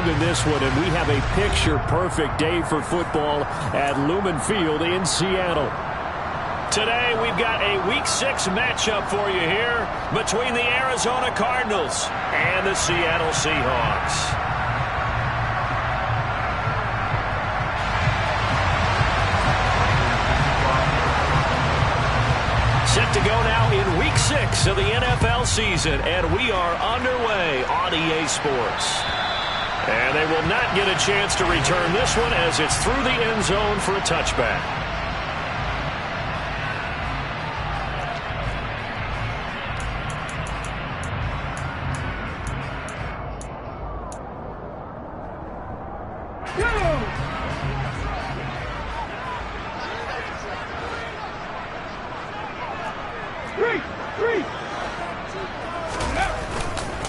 in this one, and we have a picture-perfect day for football at Lumen Field in Seattle. Today, we've got a Week 6 matchup for you here between the Arizona Cardinals and the Seattle Seahawks. Set to go now in Week 6 of the NFL season, and we are underway on EA Sports. And they will not get a chance to return this one as it's through the end zone for a touchback.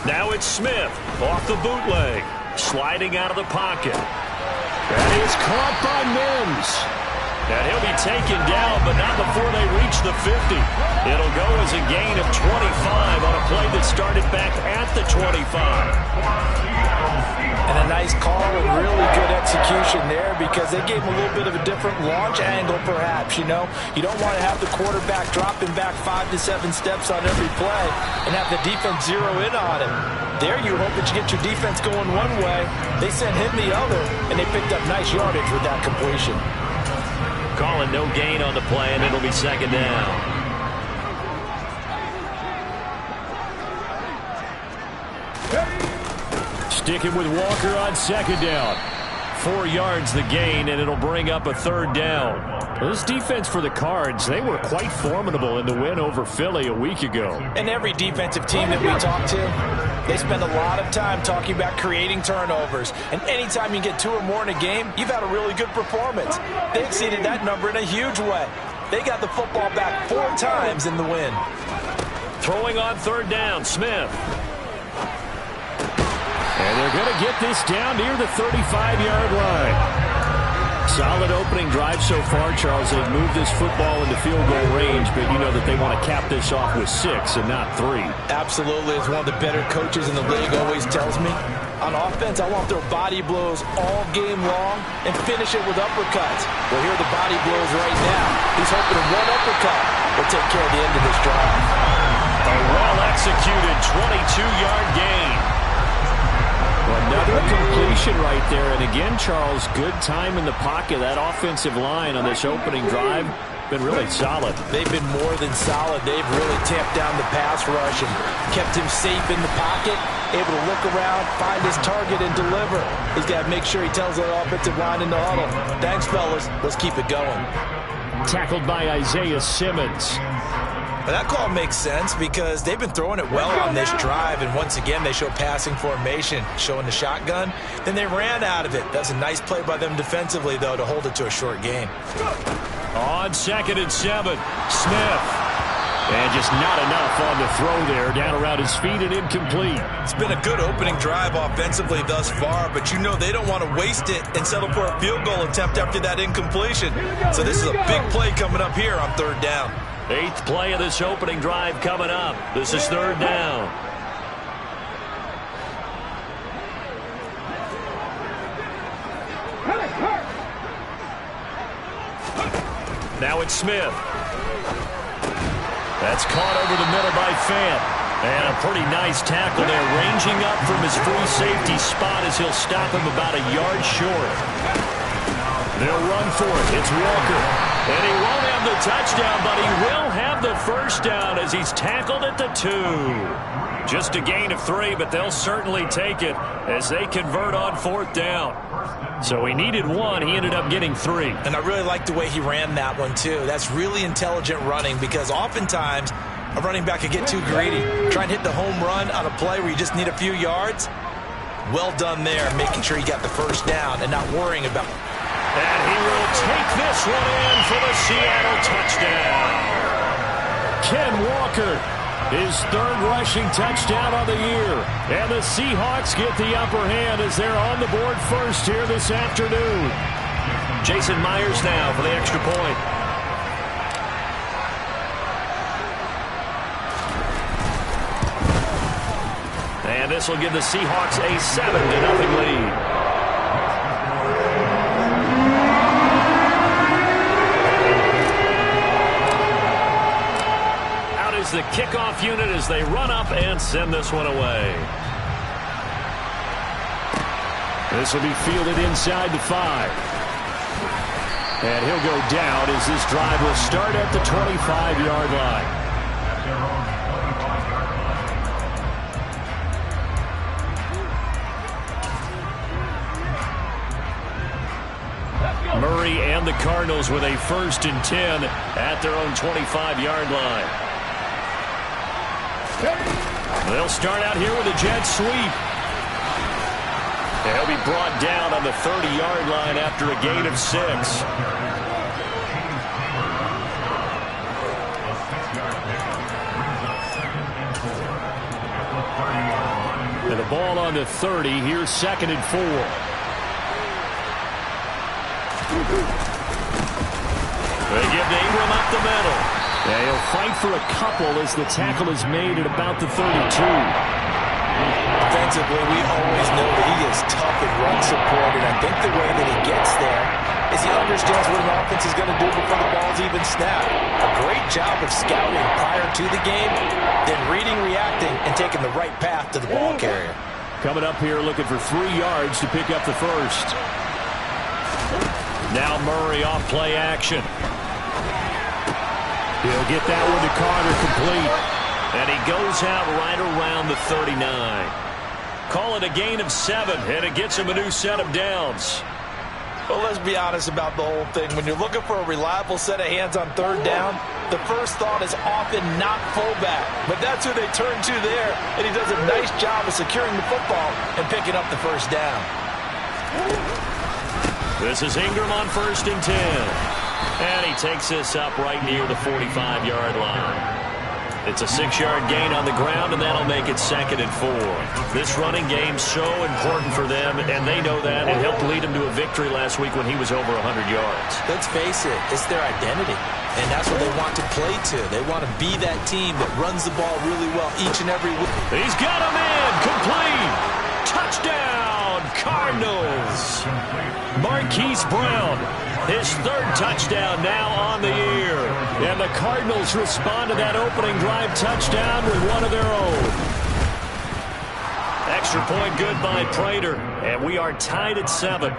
Now it's Smith off the bootleg, sliding out of the pocket. That is caught by Mims. And he'll be taken down, but not before they reach the 50. It'll go as a gain of 25 on a play that started back at the 25. And a nice call and really good execution there because they gave him a little bit of a different launch angle perhaps, you know. You don't want to have the quarterback dropping back 5 to 7 steps on every play and have the defense zero in on him. There you hope that you get your defense going one way. They sent him the other, and they picked up nice yardage with that completion. Calling no gain on the play, and it'll be second down. Sticking with Walker on second down. 4 yards the gain, and it'll bring up a third down. This defense for the Cards, they were quite formidable in the win over Philly a week ago. And every defensive team that we talk to, they spend a lot of time talking about creating turnovers. And anytime you get 2 or more in a game, you've had a really good performance. They exceeded that number in a huge way. They got the football back 4 times in the win. Throwing on third down, Smith. And they're going to get this down near the 35-yard line. Solid opening drive so far, Charles. They've moved this football into field goal range, but you know that they want to cap this off with 6 and not 3. Absolutely. As one of the better coaches in the league always tells me, on offense, I want their body blows all game long and finish it with uppercuts. Well, here are the body blows right now. He's hoping one uppercut will take care of the end of this drive. A well-executed 22-yard gain. Another completion right there. And again, Charles, good time in the pocket. That offensive line on this opening drive been really solid. They've been more than solid. They've really tamped down the pass rush and kept him safe in the pocket, able to look around, find his target, and deliver. He's got to make sure he tells the offensive line in the huddle, thanks, fellas. Let's keep it going. Tackled by Isaiah Simmons. But that call makes sense because they've been throwing it well on this drive, and once again they show passing formation, showing the shotgun. Then they ran out of it. That's a nice play by them defensively, though, to hold it to a short game. On 2nd and 7, Smith. And just not enough on the throw there, down around his feet and incomplete. It's been a good opening drive offensively thus far, but you know they don't want to waste it and settle for a field goal attempt after that incompletion. So this is a big play coming up here on third down. 8th play of this opening drive coming up. This is third down. Now it's Smith. That's caught over the middle by Fant. And a pretty nice tackle there, ranging up from his free safety spot as he'll stop him about a yard short. They'll run for it. It's Walker. And he won't have the touchdown, but he will have the first down as he's tackled at the 2. Just a gain of 3, but they'll certainly take it as they convert on 4th down. So he needed 1. He ended up getting 3. And I really like the way he ran that one, too. That's really intelligent running because oftentimes a running back could get too greedy. Try and hit the home run on a play where you just need a few yards. Well done there, making sure he got the first down and not worrying about it. And he will take this one in for the Seattle touchdown. Ken Walker, his 3rd rushing touchdown of the year. And the Seahawks get the upper hand as they're on the board first here this afternoon. Jason Myers now for the extra point. And this will give the Seahawks a 7-0 lead. they run up and send this one away. This will be fielded inside the 5. And he'll go down as this drive will start at the 25-yard line. Murray and the Cardinals with a 1st and 10 at their own 25-yard line. They'll start out here with a jet sweep. He'll be brought down on the 30-yard line after a gain of 6. And the ball on the 30. Here's 2nd and 4. They give to Ingram up the middle. Yeah, he'll fight for a couple as the tackle is made at about the 32. Offensively, we always know that he is tough in run support, and I think the way that he gets there is he understands what an offense is going to do before the ball's even snapped. A great job of scouting prior to the game, then reading, reacting, and taking the right path to the ball carrier. Coming up here looking for 3 yards to pick up the 1st. Now Murray off play action. He'll get that one to Carter complete. And he goes out right around the 39. Call it a gain of 7, and it gets him a new set of downs. Well, let's be honest about the whole thing. When you're looking for a reliable set of hands on 3rd down, the first thought is often not fullback. But that's who they turn to there, and he does a nice job of securing the football and picking up the 1st down. This is Ingram on 1st and 10. And he takes this up right near the 45-yard line. It's a 6-yard gain on the ground, and that'll make it 2nd and 4. This running game's so important for them, and they know that. It helped lead them to a victory last week when he was over 100 yards. Let's face it, it's their identity, and that's what they want to play to. They want to be that team that runs the ball really well each and every week. He's got him in, complete, touchdown, Cardinals. Marquise Brown, his 3rd touchdown now on the year. And the Cardinals respond to that opening drive touchdown with one of their own. Extra point good by Prater, and we are tied at 7.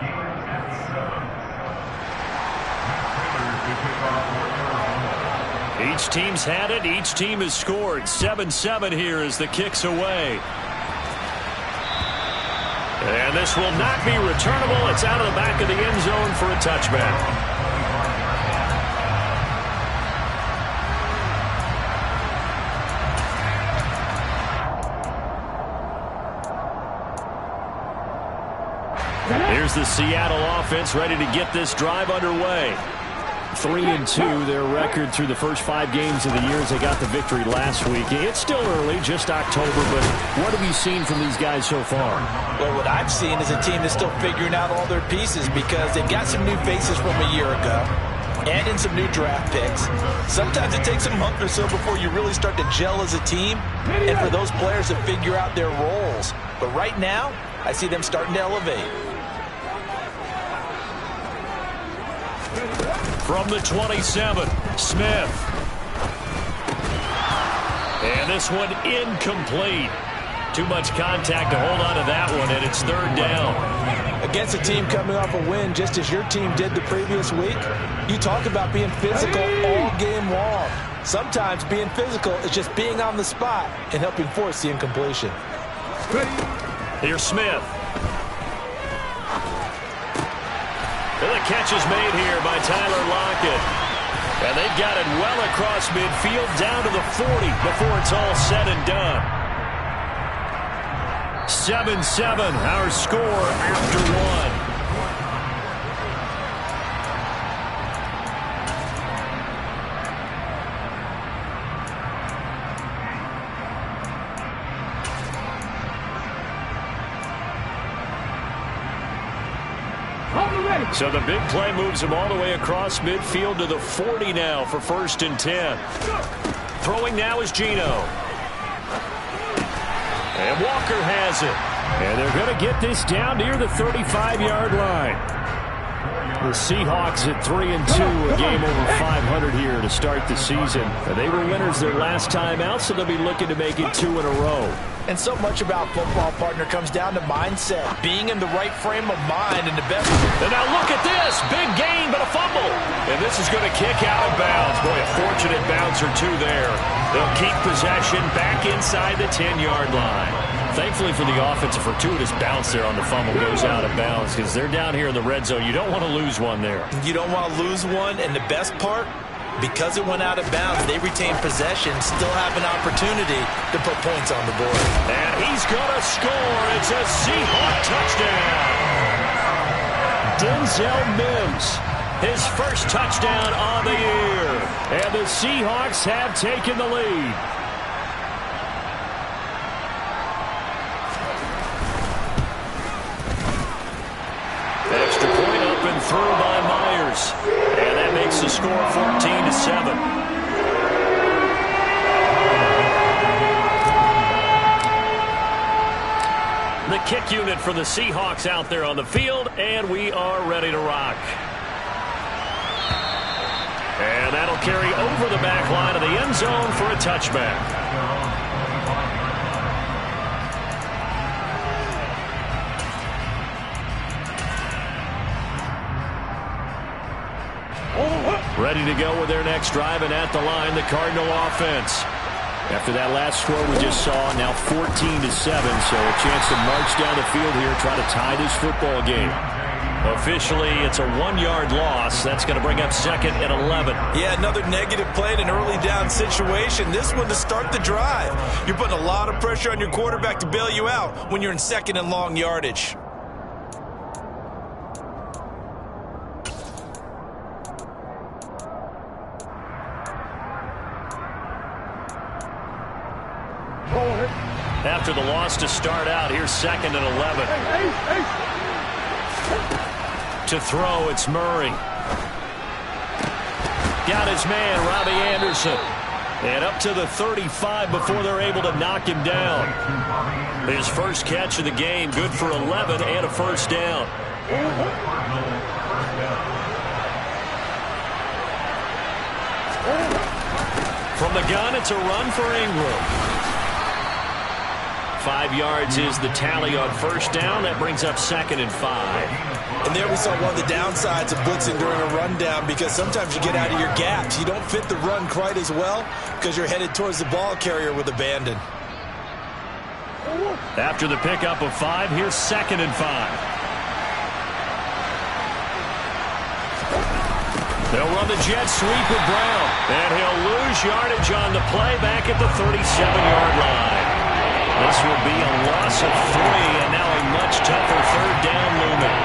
Each team's had it. Each team has scored. 7-7 here as the kick's away. And this will not be returnable. It's out of the back of the end zone for a touchback. Here's the Seattle offense ready to get this drive underway. 3-2, their record through the first 5 games of the year as they got the victory last week. It's still early, just October, but what have you seen from these guys so far? Well, what I've seen is a team that's still figuring out all their pieces because they've got some new faces from a year ago and in some new draft picks. Sometimes it takes a month or so before you really start to gel as a team and for those players to figure out their roles. But right now, I see them starting to elevate. From the 27, Smith. And this one incomplete. Too much contact to hold on to that one, and it's 3rd down. Against a team coming off a win, just as your team did the previous week, you talk about being physical all game long. Sometimes being physical is just being on the spot and helping force the incompletion. Here's Smith. And the catch is made here by Tyler Lockett. And they've got it well across midfield down to the 40 before it's all said and done. 7-7, our score after 1. So the big play moves him all the way across midfield to the 40 now for 1st and 10. Throwing now is Geno. And Walker has it. And they're going to get this down near the 35-yard line. The Seahawks at 3-2, a game over 500 here to start the season. They were winners their last time out, so they'll be looking to make it 2 in a row. And so much about football, partner, comes down to mindset, being in the right frame of mind and the best. And now look at this. Big gain, but a fumble. And this is going to kick out of bounds. Boy, a fortunate bounce or two there. They'll keep possession back inside the 10-yard line. Thankfully for the offense, a fortuitous bounce there on the fumble goes out of bounds because they're down here in the red zone. You don't want to lose one there. You don't want to lose one, and the best part, because it went out of bounds, they retain possession, still have an opportunity to put points on the board. And he's going to score. It's a Seahawk touchdown. Denzel Mims, his first touchdown on the year. And the Seahawks have taken the lead. Extra point up and through by Myers. And that makes the score 14-7. The kick unit for the Seahawks out there on the field, and we are ready to rock. And that'll carry over the back line of the end zone for a touchback. Ready to go with their next drive, and at the line, the Cardinal offense. After that last score we just saw, now 14-7, so a chance to march down the field here, try to tie this football game. Officially, it's a 1-yard loss. That's going to bring up 2nd and 11. Yeah, another negative play in an early down situation. This one to start the drive. You're putting a lot of pressure on your quarterback to bail you out when you're in 2nd and long yardage. After the loss to start out, here's 2nd and 11. To throw, it's Murray. Got his man, Robbie Anderson. And up to the 35 before they're able to knock him down. His first catch of the game, good for 11 and a first down. From the gun, it's a run for Ingram. 5 yards is the tally on first down. That brings up 2nd and 5. And there we saw one of the downsides of blitzing during a rundown, because sometimes you get out of your gaps. You don't fit the run quite as well because you're headed towards the ball carrier with abandon. After the pickup of 5, here's 2nd and 5. They'll run the jet sweep with Brown. And he'll lose yardage on the play back at the 37-yard line. This will be a loss of 3, and now a much tougher 3rd down looming.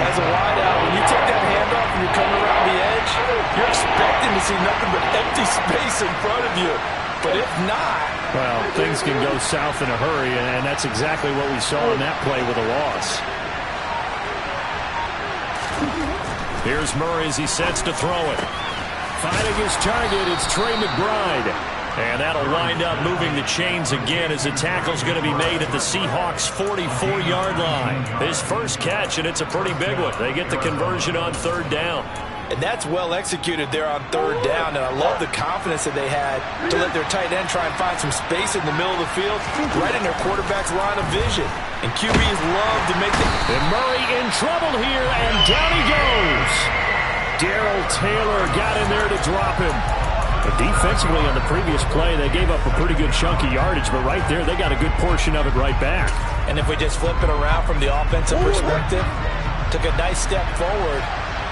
As a wideout, when you take that handoff and you're coming around the edge, you're expecting to see nothing but empty space in front of you. But if not... Well, things can go south in a hurry, and that's exactly what we saw in that play with a loss. Here's Murray as he sets to throw it. Finding his target, it's Trey McBride. And that'll wind up moving the chains again as the tackle's going to be made at the Seahawks' 44-yard line. His first catch, and it's a pretty big one. They get the conversion on 3rd down. And that's well executed there on 3rd down, and I love the confidence that they had to let their tight end try and find some space in the middle of the field, right in their quarterback's line of vision. And QBs love to make the... And Murray in trouble here, and down he goes. Darrell Taylor got in there to drop him. But defensively on the previous play, they gave up a pretty good chunk of yardage, but right there, they got a good portion of it right back. And if we just flip it around from the offensive perspective, took a nice step forward,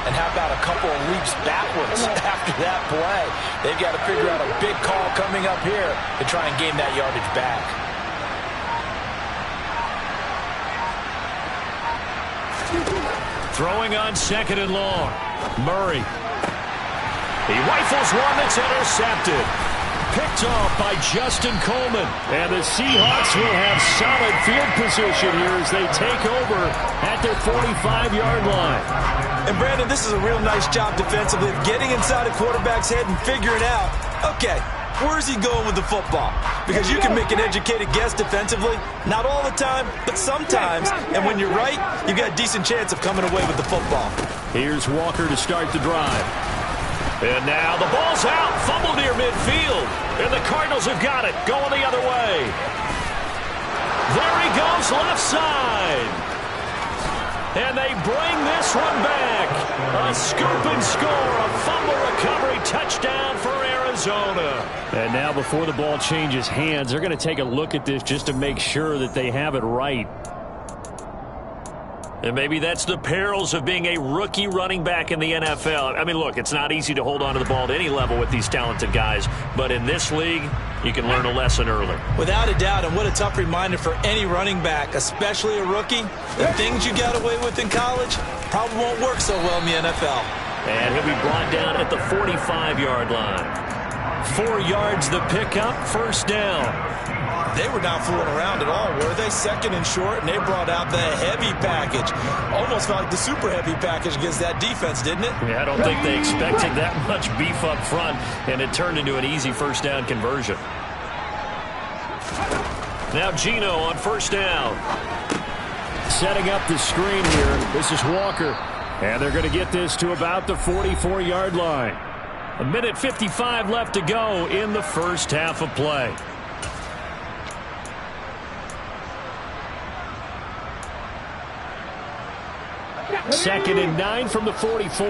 and how about a couple of leaps backwards after that play? They've got to figure out a big call coming up here to try and gain that yardage back. Throwing on 2nd and long. Murray. He rifles one that's intercepted. Picked off by Justin Coleman. And the Seahawks will have solid field position here as they take over at their 45-yard line. And, Brandon, this is a real nice job defensively of getting inside a quarterback's head and figuring out, okay, Where's he going with the football? Because you can make an educated guess defensively. Not all the time, but sometimes. And when you're right, you've got a decent chance of coming away with the football. Here's Walker to start the drive. And now the ball's out. Fumble near midfield. And the Cardinals have got it. Going the other way. There he goes, left side. And they bring this one back. A scoop and score. A fumble recovery. Touchdown for Arizona. And now before the ball changes hands, they're going to take a look at this just to make sure that they have it right. And maybe that's the perils of being a rookie running back in the NFL. I mean, look, it's not easy to hold on to the ball at any level with these talented guys. But in this league, you can learn a lesson early. Without a doubt, and what a tough reminder for any running back, especially a rookie. The things you got away with in college probably won't work so well in the NFL. And he'll be brought down at the 45-yard line. 4 yards the pickup, first down. They were not fooling around at all, were they? Second and short, and they brought out the heavy package. Almost felt like the super heavy package against that defense, didn't it? Yeah, I don't think they expected that much beef up front, and it turned into an easy first down conversion. Now Gino on first down. Setting up the screen here. This is Walker. And they're going to get this to about the 44-yard line. 1:55 left to go in the first half of play. Second and 9 from the 44.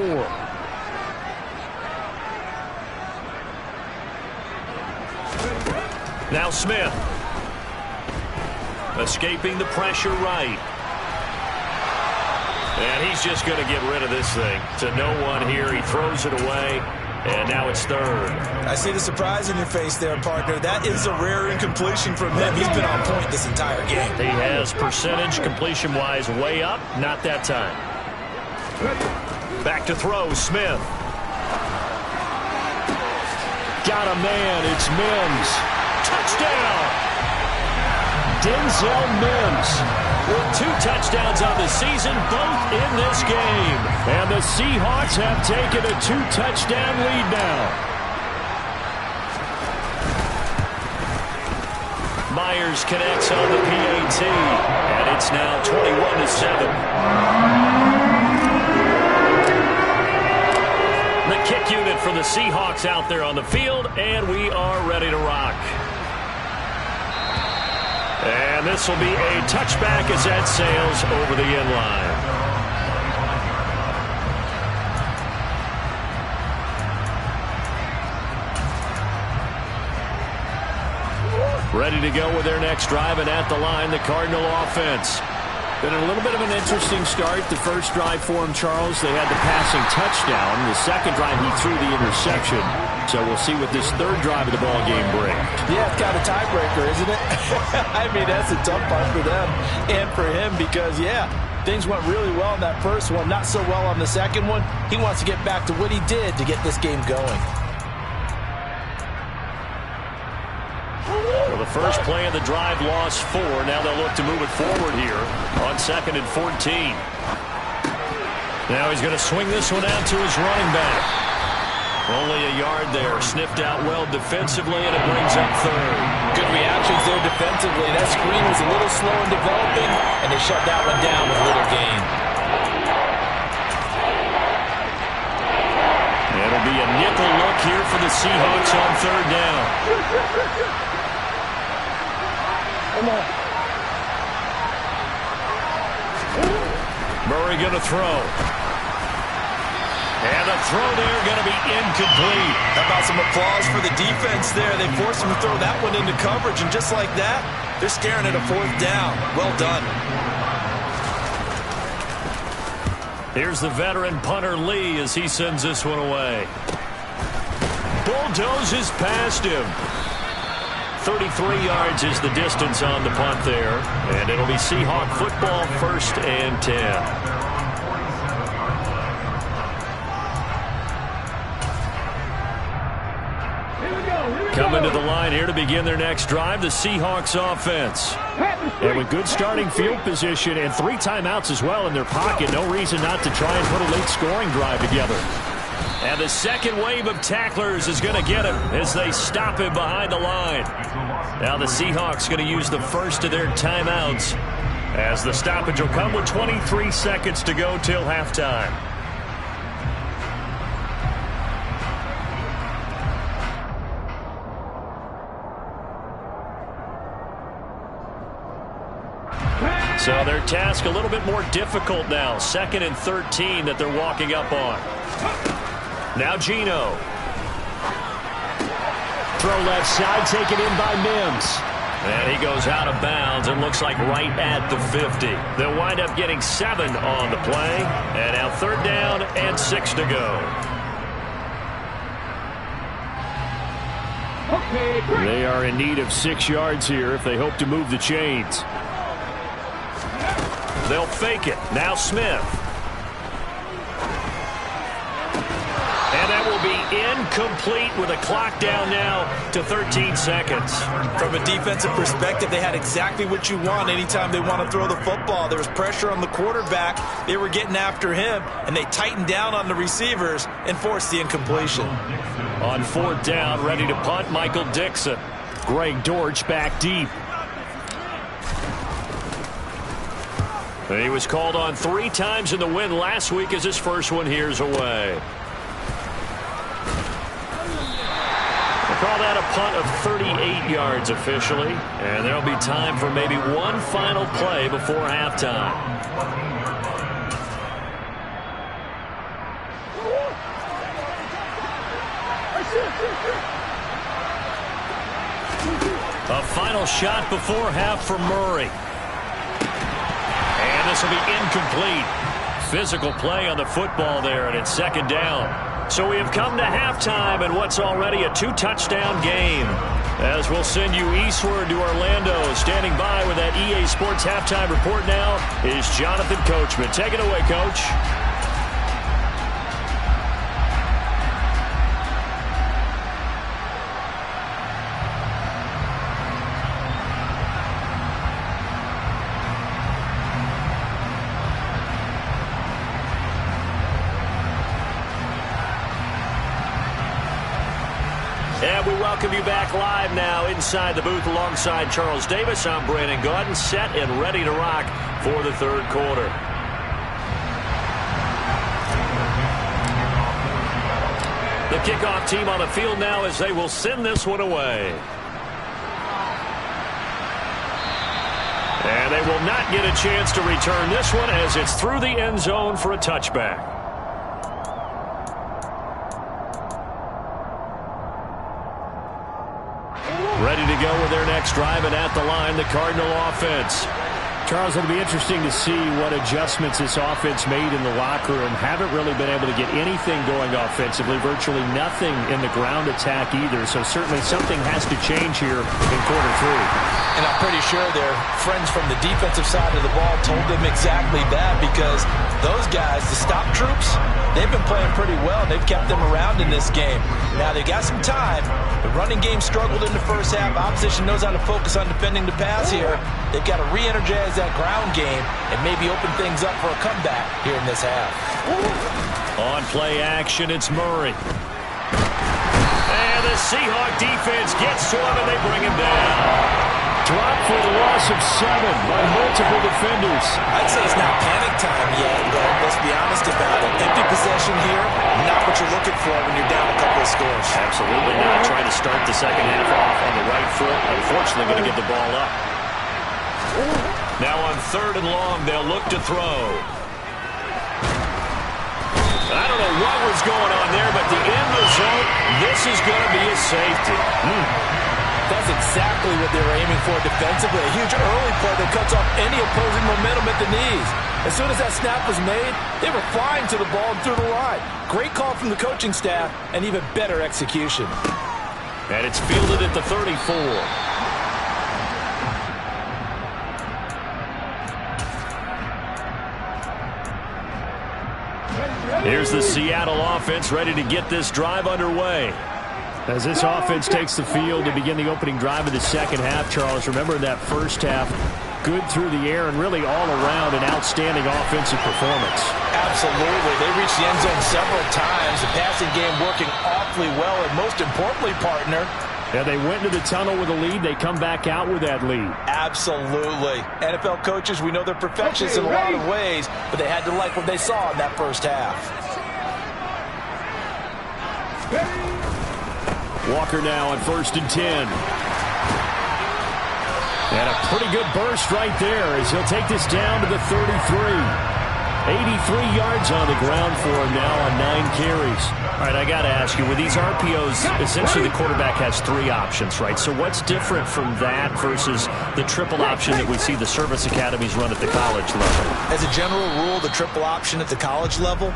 Now Smith. Escaping the pressure right. And he's just going to get rid of this thing. To no one here. He throws it away. And now it's third. I see the surprise in your face there, partner. That is a rare incompletion from him. He's been on point this entire game. He has percentage completion-wise way up. Not that time. Back to throw, Smith. Got a man, it's Mims. Touchdown! Denzel Mims with 2 touchdowns on the season, both in this game. And the Seahawks have taken a 2-touchdown lead now. Myers connects on the PAT, and it's now 21-7. The kick unit for the Seahawks out there on the field, and we are ready to rock. And this will be a touchback as that sails over the end line. Ready to go with their next drive, and at the line, the Cardinal offense. Been a little bit of an interesting start. The first drive for him, Charles, they had the passing touchdown. The second drive, he threw the interception. So we'll see what this third drive of the ball game brings. Yeah, it's got a tiebreaker, isn't it? I mean, that's a tough part for them and for him because, yeah, things went really well in that first one, not so well on the second one. He wants to get back to what he did to get this game going. Well, the first play of the drive lost 4. Now they'll look to move it forward here on 2nd and 14. Now he's going to swing this one out to his running back. Only a yard there. Sniffed out well defensively, and it brings up third. Good reactions there defensively. That screen was a little slow in developing, and they shut that one down with little gain. It'll be a nickel look here for the Seahawks on third down. Murray going to throw. And the throw there going to be incomplete. How about some applause for the defense there? They forced him to throw that one into coverage, and just like that, they're staring at a 4th down. Well done. Here's the veteran punter Lee as he sends this one away. Bulldozes past him. 33 yards is the distance on the punt there. And it'll be Seahawk football, 1st and 10. Coming to the line here to begin their next drive, the Seahawks offense. And with good starting field position and 3 timeouts as well in their pocket, no reason not to try and put a late scoring drive together. And the second wave of tacklers is going to get him as they stop him behind the line. Now the Seahawks going to use the first of their timeouts as the stoppage will come with 23 seconds to go till halftime. So their task a little bit more difficult now. 2nd and 13 that they're walking up on. Now Geno. Throw left side, taken in by Mims. And he goes out of bounds and looks like right at the 50. They'll wind up getting 7 on the play. And now 3rd down and 6 to go. They are in need of 6 yards here if they hope to move the chains. They'll fake it. Now Smith. And that will be incomplete with a clock down now to 13 seconds. From a defensive perspective, they had exactly what you want anytime they want to throw the football. There was pressure on the quarterback. They were getting after him, and they tightened down on the receivers and forced the incompletion. On 4th down, ready to punt, Michael Dixon. Greg Dortch back deep. He was called on 3 times in the win last week as his first one here's away. We'll call that a punt of 38 yards officially. And there'll be time for maybe one final play before halftime. A final shot before half for Murray. And this will be incomplete. Physical play on the football there, and it's 2nd down. So we have come to halftime in what's already a 2-touchdown game. As we'll send you eastward to Orlando. Standing by with that EA Sports halftime report now is Jonathan Coachman. Take it away, Coach. And we welcome you back live now inside the booth alongside Charles Davis. I'm Brandon Gaudin, set and ready to rock for the 3rd quarter. The kickoff team on the field now as they will send this one away. And they will not get a chance to return this one as it's through the end zone for a touchback. Ready to go with their next drive, and at the line, the Cardinal offense. Charles, it'll be interesting to see what adjustments this offense made in the locker room. Haven't really been able to get anything going offensively, virtually nothing in the ground attack either. So certainly something has to change here in quarter 3. And I'm pretty sure their friends from the defensive side of the ball told them exactly that, because those guys, the stop troops, they've been playing pretty well. They've kept them around in this game. Now they got some time. The running game struggled in the first half. Opposition knows how to focus on defending the pass here. They've got to re-energize that ground game and maybe open things up for a comeback here in this half. On play action, it's Murray. And the Seahawk defense gets to him, and they bring him down. Dropped for the loss of 7 by multiple defenders. I'd say it's not panic time yet, but let's be honest about it. Empty possession here, not what you're looking for when you're down a couple of scores. Absolutely not. Trying to start the second half off on the right foot. Unfortunately, going to give the ball up. Now on 3rd and long, they'll look to throw. I don't know what was going on there, but the end result, this is going to be a safety. That's exactly what they were aiming for defensively. A huge early play that cuts off any opposing momentum at the knees. As soon as that snap was made, they were flying to the ball and through the line. Great call from the coaching staff and even better execution. And it's fielded at the 34. Here's the Seattle offense ready to get this drive underway. As this offense takes the field to begin the opening drive of the second half, Charles, remember in that first half, good through the air and really all around an outstanding offensive performance. Absolutely. They reached the end zone several times. The passing game working awfully well, and most importantly, partner, yeah, they went into the tunnel with a lead. They come back out with that lead. Absolutely. NFL coaches, we know they're perfectionists in a lot of ways, but they had to like what they saw in that first half. Walker now on 1st and 10. And a pretty good burst right there as he'll take this down to the 33. 83 yards on the ground for him now on 9 carries. All right, I got to ask you, with these RPOs, essentially the quarterback has 3 options, right? So what's different from that versus the triple option that we see the service academies run at the college level? As a general rule, the triple option at the college level,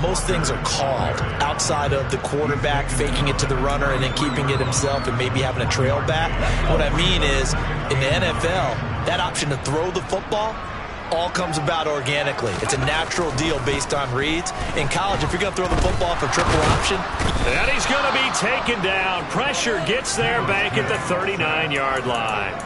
most things are called outside of the quarterback faking it to the runner and then keeping it himself and maybe having a trail back. What I mean is, in the NFL, that option to throw the football all comes about organically. It's a natural deal based on reads. In college, if you're going to throw the football for triple option. And he's going to be taken down. Pressure gets there back at the 39-yard line.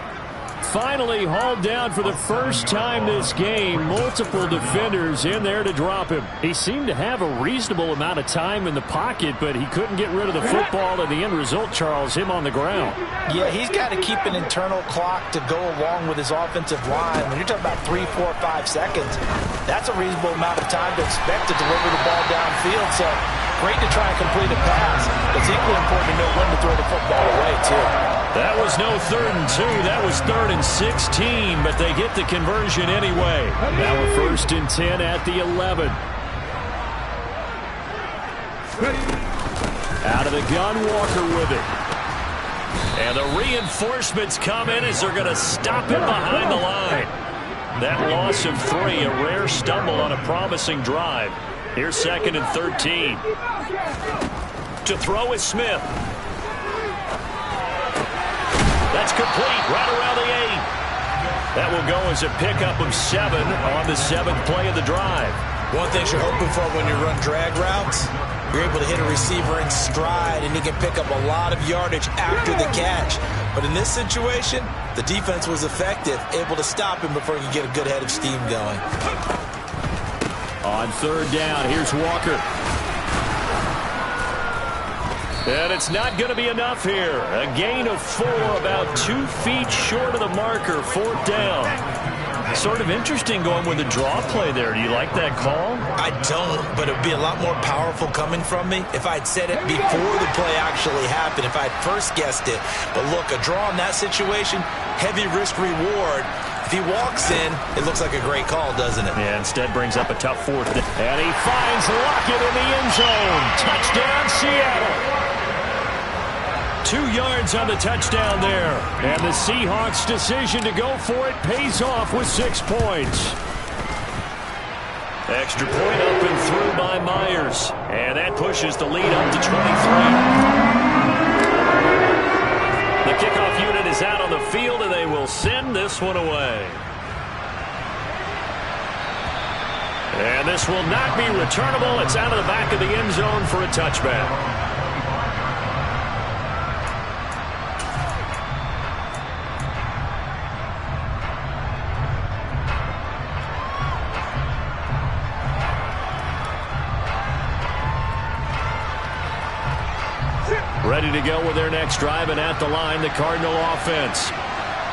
Finally hauled down for the first time this game. Multiple defenders in there to drop him. He seemed to have a reasonable amount of time in the pocket, but he couldn't get rid of the football, and the end result, Charles, him on the ground. Yeah, he's got to keep an internal clock to go along with his offensive line. When you're talking about 3, 4, 5 seconds, that's a reasonable amount of time to expect to deliver the ball downfield. So great to try and complete a pass. It's equally important to know when to throw the football away, too. That was no 3rd and 2. That was 3rd and 16, but they get the conversion anyway. Now a 1st and 10 at the 11. Out of the gun, Walker with it. And the reinforcements come in as they're going to stop him behind the line. That loss of 3, a rare stumble on a promising drive. Here's 2nd and 13. To throw is Smith. That's complete right around the 8. That will go as a pickup of 7 on the 7th play of the drive. One thing you're hoping for when you run drag routes, you're able to hit a receiver in stride, and he can pick up a lot of yardage after the catch. But in this situation, the defense was effective, able to stop him before he could get a good head of steam going. On 3rd down, here's Walker. And it's not going to be enough here. A gain of 4, about 2 feet short of the marker, 4th down. Sort of interesting going with a draw play there. Do you like that call? I don't, but it would be a lot more powerful coming from me if I had said it before the play actually happened, if I had first guessed it. But look, a draw in that situation, heavy risk reward. If he walks in, it looks like a great call, doesn't it? Yeah, instead brings up a tough 4th. And he finds Lockett in the end zone. Touchdown, Seattle. 2 yards on the touchdown there. And the Seahawks' decision to go for it pays off with 6 points. Extra point up and through by Myers. And that pushes the lead up to 23. The kickoff unit is out on the field, and they will send this one away. And this will not be returnable. It's out of the back of the end zone for a touchback. Ready to go with their next drive, and at the line, the Cardinal offense.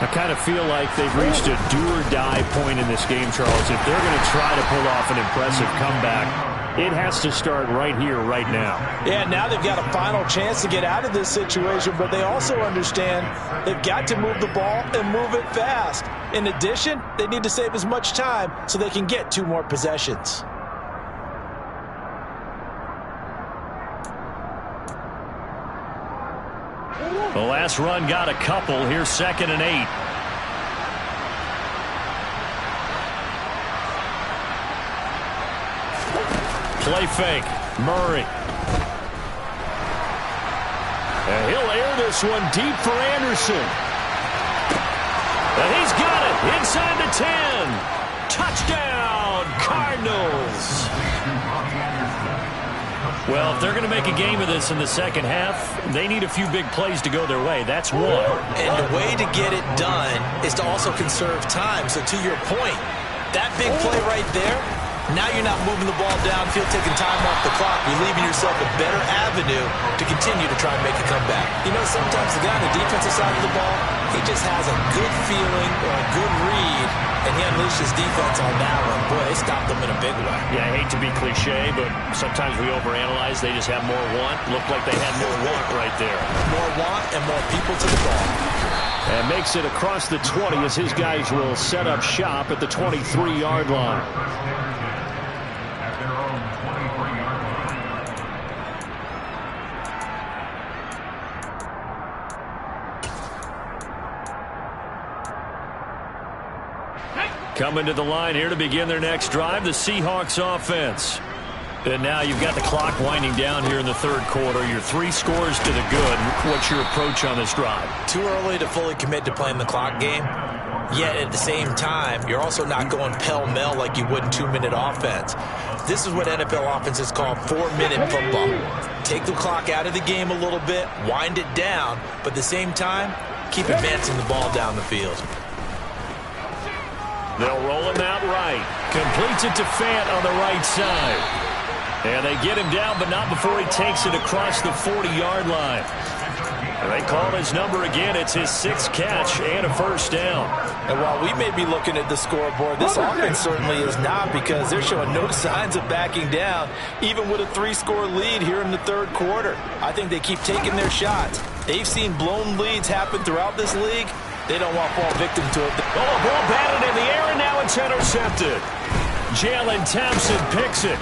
I kind of feel like they've reached a do-or-die point in this game, Charles. If they're going to try to pull off an impressive comeback, it has to start right here, right now. Yeah, now they've got a final chance to get out of this situation, but they also understand they've got to move the ball and move it fast. In addition, they need to save as much time so they can get 2 more possessions. The last run got a couple. Here's 2nd and 8. Play fake. Murray. And he'll air this one deep for Anderson. And he's got it inside the 10. Touchdown, Cardinals. Well, if they're going to make a game of this in the second half, they need a few big plays to go their way. That's one. And the way to get it done is to also conserve time. So to your point, that big play right there, now you're not moving the ball downfield, taking time off the clock. You're leaving yourself a better avenue to continue to try and make a comeback. You know, sometimes the guy on the defensive side of the ball, he just has a good feeling or a good read, and he unleashed his defense on that one. Boy, they stopped them in a big way. Yeah, I hate to be cliche, but sometimes we overanalyze. They just have more want. Looked like they had more want right there. More want and more people to the ball. And makes it across the 20 as his guys will set up shop at the 23-yard line. Coming to the line here to begin their next drive, the Seahawks offense. And now you've got the clock winding down here in the third quarter. Your 3 scores to the good. What's your approach on this drive? Too early to fully commit to playing the clock game. Yet at the same time, you're also not going pell-mell like you would in 2-minute offense. This is what NFL offenses call 4-minute football. Take the clock out of the game a little bit, wind it down, but at the same time, keep advancing the ball down the field. They'll roll him out right. Completes it to Fant on the right side. And they get him down, but not before he takes it across the 40-yard line. And they call his number again. It's his 6th catch and a first down. And while we may be looking at the scoreboard, this offense certainly is not, because they're showing no signs of backing down, even with a 3-score lead here in the third quarter. I think they keep taking their shots. They've seen blown leads happen throughout this league. They don't want to fall victim to it. Oh, ball batted in the air, and now it's intercepted. Jalen Thompson picks it.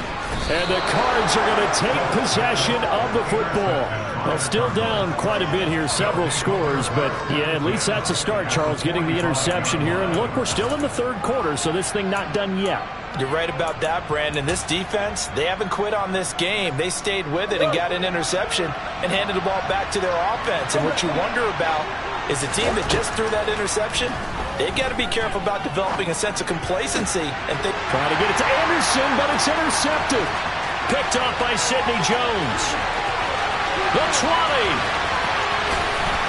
And the Cards are going to take possession of the football. Well, still down quite a bit here, several scores, but yeah, at least that's a start, Charles, getting the interception here. And look, we're still in the third quarter, so this thing not done yet. You're right about that, Brandon. This defense, they haven't quit on this game. They stayed with it and got an interception and handed the ball back to their offense. And what you wonder about is a team that just threw that interception, they've got to be careful about developing a sense of complacency and think. Trying to get it to Anderson, but it's intercepted. Picked off by Sidney Jones. The 20.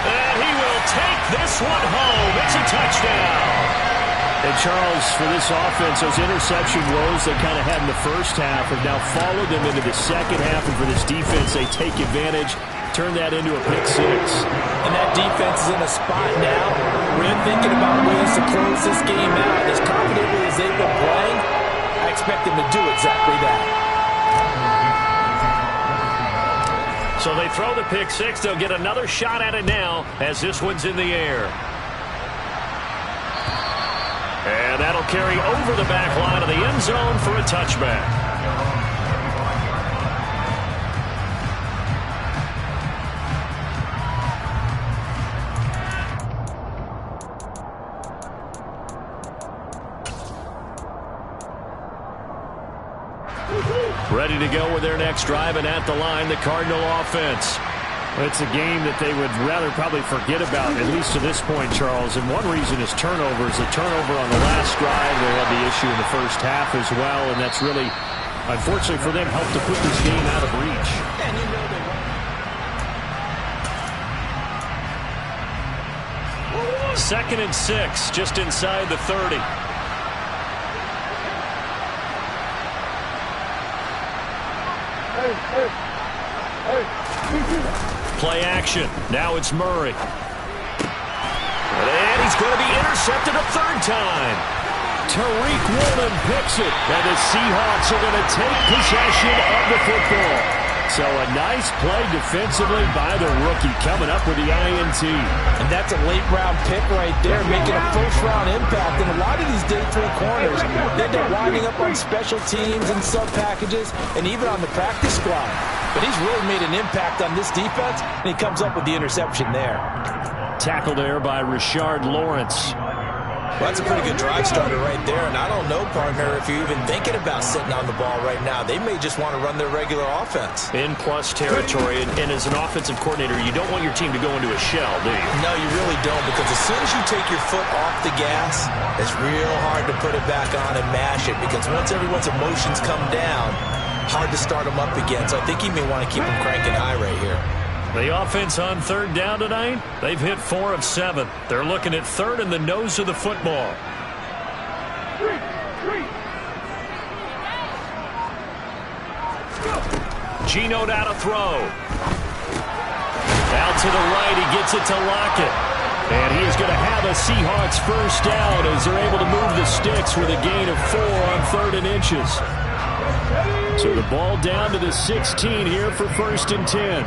And he will take this one home. It's a touchdown. And Charles, for this offense, those interception woes they kind of had in the first half have now followed them into the second half. And for this defense, they take advantage, turn that into a pick 6. And that defense is in a spot now where they're thinking about ways to close this game out. As confidently as they've been playing, I expect them to do exactly that. So they throw the pick 6. They'll get another shot at it now as this one's in the air. And that'll carry over the back line of the end zone for a touchback. Ready to go with their next drive, and at the line, the Cardinal offense. It's a game that they would rather probably forget about, at least to this point, Charles. And one reason is turnovers. The turnover on the last drive, they had the issue in the first half as well, and that's really, unfortunately for them, helped to put this game out of reach. And you know they won. 2nd and 6, just inside the 30. Play action. Now it's Murray. And he's going to be intercepted a 3rd time. Tariq Woolen picks it. And the Seahawks are going to take possession of the football. So a nice play defensively by the rookie coming up with the INT. And that's a late-round pick right there, making a first-round impact. And a lot of these day 3 corners, they end up winding up on special teams and sub-packages and even on the practice squad. But he's really made an impact on this defense, and he comes up with the interception there. Tackle there by Rashard Lawrence. Well, that's a pretty good drive starter right there, and I don't know, partner, if you're even thinking about sitting on the ball right now. They may just want to run their regular offense. In plus territory, and as an offensive coordinator, you don't want your team to go into a shell, do you? No, you really don't, because as soon as you take your foot off the gas, it's real hard to put it back on and mash it, because once everyone's emotions come down, hard to start him up again. So I think he may want to keep him cranking high right here. The offense on third down tonight, they've hit 4 of 7. They're looking at third in the nose of the football. Geno out to throw. Out to the right, he gets it to Lockett. And he is going to have a Seahawks first down as they're able to move the sticks with a gain of 4 on 3rd and inches. So the ball down to the 16 here for 1st and 10.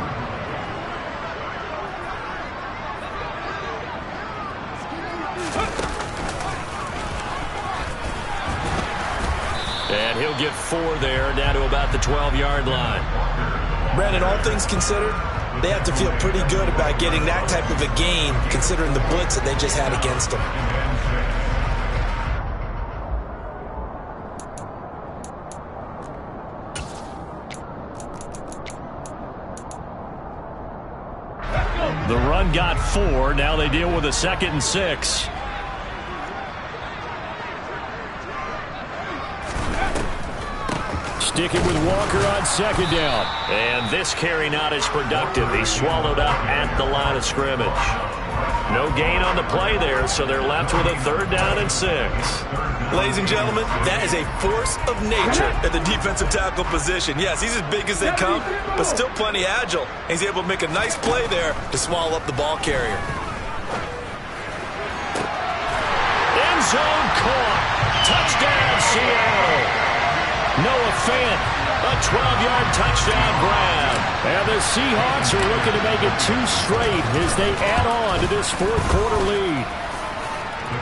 And he'll get 4 there, down to about the 12-yard line. Brandon, all things considered, they have to feel pretty good about getting that type of a gain, considering the blitz that they just had against them. The run got 4. Now they deal with a 2nd and 6. Sticking with Walker on 2nd down. And this carry not as productive. He's swallowed up at the line of scrimmage. No gain on the play there, so they're left with a 3rd down and 6. Ladies and gentlemen, that is a force of nature at the defensive tackle position. Yes, he's as big as they come, but still plenty agile. He's able to make a nice play there to swallow up the ball carrier. End zone caught. Touchdown, Seattle. Noah Fant, a 12-yard touchdown grab. And the Seahawks are looking to make it 2 straight as they add on to this 4th quarter lead.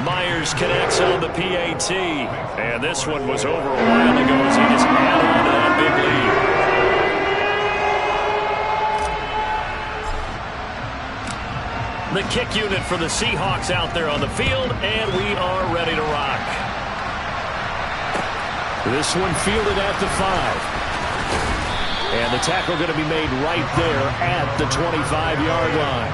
Myers connects on the PAT. And this one was over a while ago as he just added on to that big lead. The kick unit for the Seahawks out there on the field, and we are ready to rock. This one fielded at the 5. And the tackle going to be made right there at the 25-yard line.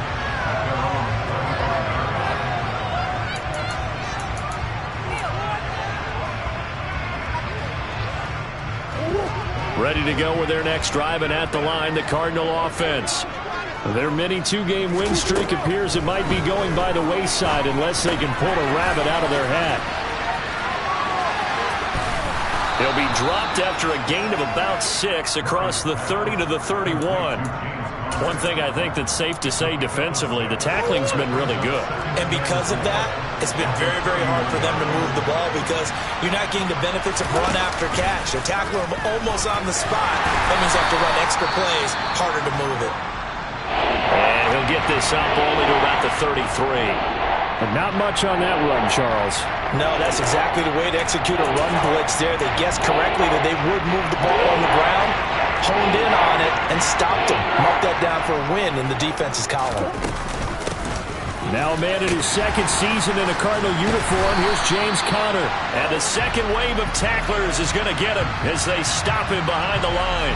Ready to go with their next drive, and at the line, the Cardinal offense. Their mini 2-game win streak appears it might be going by the wayside unless they can pull a rabbit out of their hat. He'll be dropped after a gain of about 6 across the 30 to the 31. One thing I think that's safe to say defensively, the tackling's been really good. And because of that, it's been very, very hard for them to move the ball because you're not getting the benefits of run after catch. They tackle him almost on the spot. That means they have to run extra plays, harder to move it. And he'll get this up only to about the 33. But not much on that run, Charles. No, that's exactly the way to execute a run blitz there. They guessed correctly that they would move the ball on the ground, honed in on it, and stopped them. Mark that down for a win in the defense's column. Now a man in his 2nd season in a Cardinal uniform. Here's James Conner. And the second wave of tacklers is going to get him as they stop him behind the line.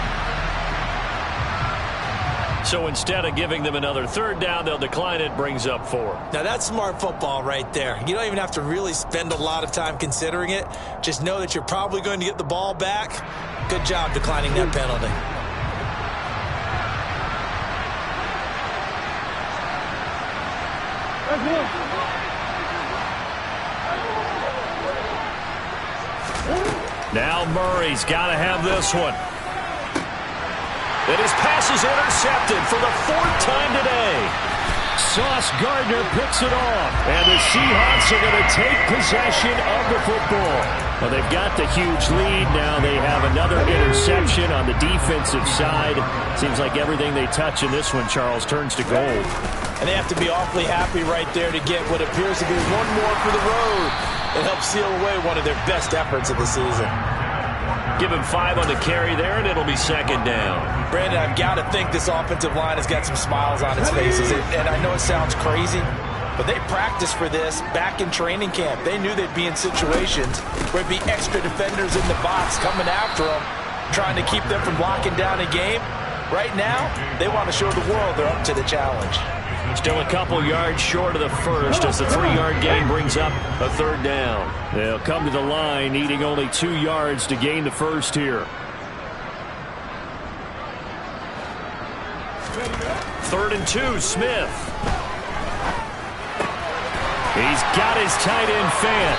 So instead of giving them another 3rd down, they'll decline it, brings up 4. Now that's smart football right there. You don't even have to really spend a lot of time considering it. Just know that you're probably going to get the ball back. Good job declining that penalty. Now Murray's got to have this one. And his pass is intercepted for the 4th time today. Sauce Gardner picks it off. And the Seahawks are going to take possession of the football. Well, they've got the huge lead. Now they have another interception on the defensive side. Seems like everything they touch in this one, Charles, turns to gold. And they have to be awfully happy right there to get what appears to be one more for the road. It helps seal away one of their best efforts of the season. Give him 5 on the carry there, and it'll be 2nd down. Brandon, I've got to think this offensive line has got some smiles on its faces. And I know it sounds crazy, but they practiced for this back in training camp. They knew they'd be in situations where it'd be extra defenders in the box coming after them, trying to keep them from locking down a game. Right now, they want to show the world they're up to the challenge. Still a couple yards short of the first as the 3-yard gain brings up a 3rd down. They'll come to the line needing only 2 yards to gain the first here. 3rd and 2, Smith. He's got his tight end Fant.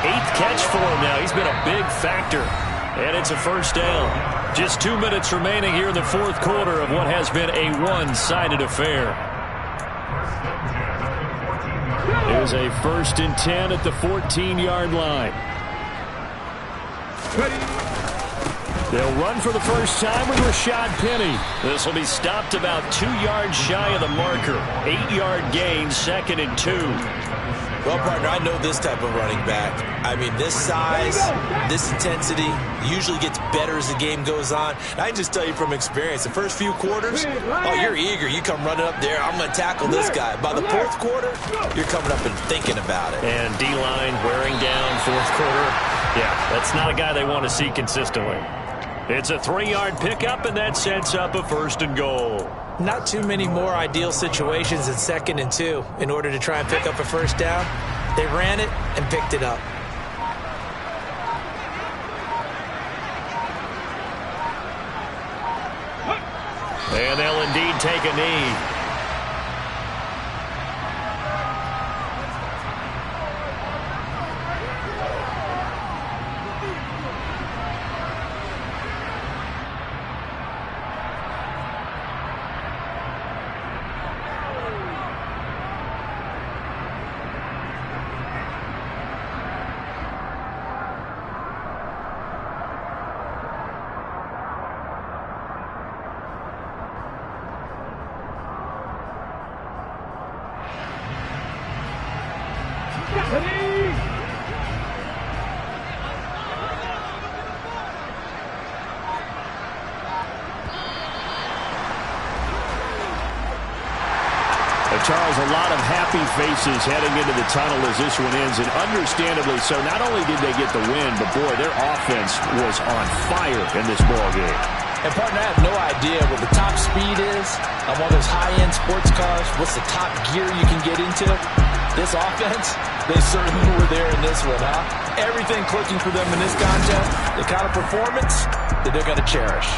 8th catch for him now. He's been a big factor. And it's a first down. Just 2 minutes remaining here in the 4th quarter of what has been a one-sided affair. Here's a 1st and 10 at the 14-yard line. They'll run for the first time with Rashad Penny. This will be stopped about 2 yards shy of the marker. 8-yard gain, 2nd and 2. Well, partner, I know this type of running back. I mean, this size, this intensity usually gets better as the game goes on. And I can just tell you from experience, the first few quarters, oh, you're eager. You come running up there, I'm going to tackle this guy. By the 4th quarter, you're coming up and thinking about it. And D-line wearing down 4th quarter. Yeah, that's not a guy they want to see consistently. It's a 3-yard pickup, and that sets up a 1st and goal. Not too many more ideal situations than 2nd and 2 in order to try and pick up a first down. They ran it and picked it up. And they'll indeed take a knee. Charles, a lot of happy faces heading into the tunnel as this one ends, and understandably so. Not only did they get the win, but, boy, their offense was on fire in this ballgame. And, partner, I have no idea what the top speed is on one of those high-end sports cars. What's the top gear you can get into? This offense, they certainly were there in this one, huh? Everything clicking for them in this contest, the kind of performance that they're going to cherish.